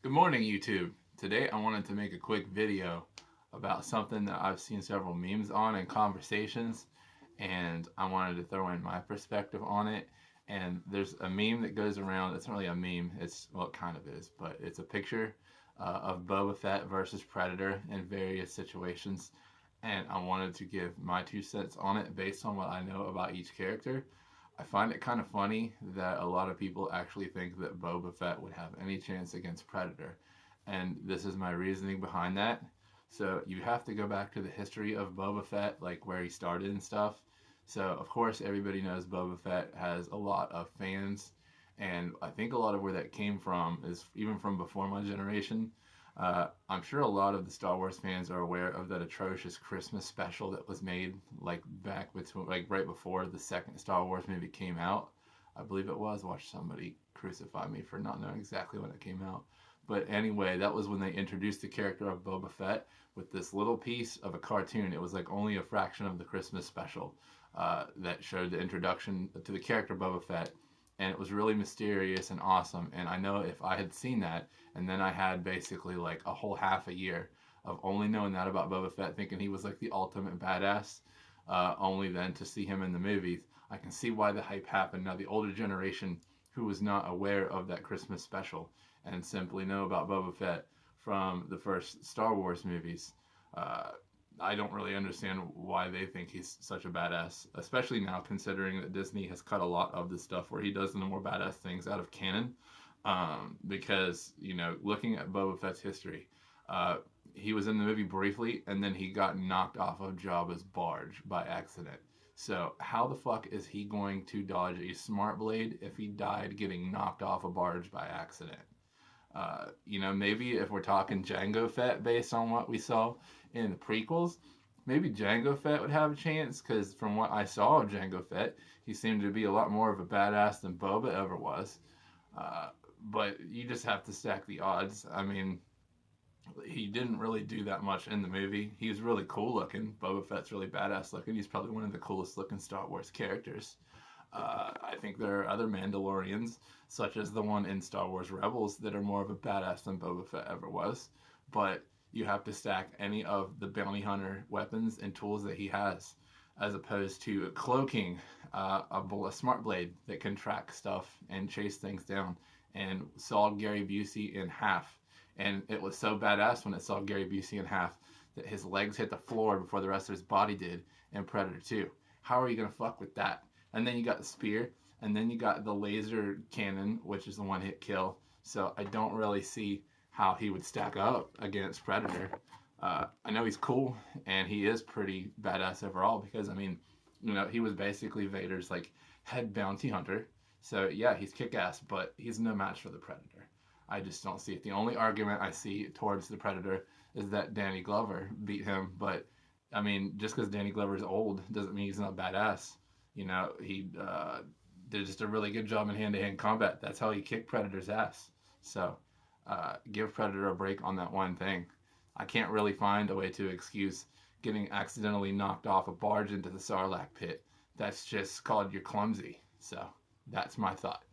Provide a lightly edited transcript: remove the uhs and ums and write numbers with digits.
Good morning, YouTube. Today I wanted to make a quick video about something that I've seen several memes on and conversations, and I wanted to throw in my perspective on it. And there's a meme that goes around. It's not really a meme. Well, it kind of is, but it's a picture of Boba Fett versus Predator in various situations. And I wanted to give my 2 cents on it based on what I know about each character. I find it kind of funny that a lot of people actually think that Boba Fett would have any chance against Predator. And this is my reasoning behind that. So you have to go back to the history of Boba Fett, like where he started and stuff. So of course everybody knows Boba Fett has a lot of fans, and I think a lot of where that came from is even from before my generation. I'm sure a lot of the Star Wars fans are aware of that atrocious Christmas special that was made like back between, like right before the second Star Wars movie came out. I believe it was. Watch somebody crucify me for not knowing exactly when it came out. But anyway, that was when they introduced the character of Boba Fett with this little piece of a cartoon. It was like only a fraction of the Christmas special that showed the introduction to the character Boba Fett, and it was really mysterious and awesome. And I know if I had seen that, and then I had basically like a whole half a year of only knowing that about Boba Fett, thinking he was like the ultimate badass, only then to see him in the movies, I can see why the hype happened. Now, the older generation who was not aware of that Christmas special and simply know about Boba Fett from the first Star Wars movies, I don't really understand why they think he's such a badass, especially now considering that Disney has cut a lot of the stuff where he does the more badass things out of canon. Because, you know, looking at Boba Fett's history, he was in the movie briefly, and then he got knocked off of Jabba's barge by accident. So how the fuck is he going to dodge a smart blade if he died getting knocked off a barge by accident? You know, maybe if we're talking Jango Fett based on what we saw in the prequels, maybe Jango Fett would have a chance, because from what I saw of Jango Fett, he seemed to be a lot more of a badass than Boba ever was. But you just have to stack the odds. I mean, he didn't really do that much in the movie. He was really cool looking. Boba Fett's really badass looking. He's probably one of the coolest looking Star Wars characters. I think there are other Mandalorians, such as the one in Star Wars Rebels, that are more of a badass than Boba Fett ever was. But you have to stack any of the bounty hunter weapons and tools that he has, as opposed to cloaking a smart blade that can track stuff and chase things down, and saw Gary Busey in half. And it was so badass when it saw Gary Busey in half that his legs hit the floor before the rest of his body did in Predator 2. How are you going to fuck with that? And then you got the spear, and then you got the laser cannon, which is the one-hit kill. So I don't really see how he would stack up against Predator. I know he's cool, and he is pretty badass overall, because, I mean, you know, he was basically Vader's, like, head bounty hunter. So, yeah, he's kick-ass, but he's no match for the Predator. I just don't see it. The only argument I see towards the Predator is that Danny Glover beat him, but, I mean, just because Danny Glover's old doesn't mean he's not badass. You know, he did just a really good job in hand-to-hand combat. That's how he kicked Predator's ass. So, give Predator a break on that one thing. I can't really find a way to excuse getting accidentally knocked off a barge into the Sarlacc pit. That's just called you're clumsy. So, that's my thought.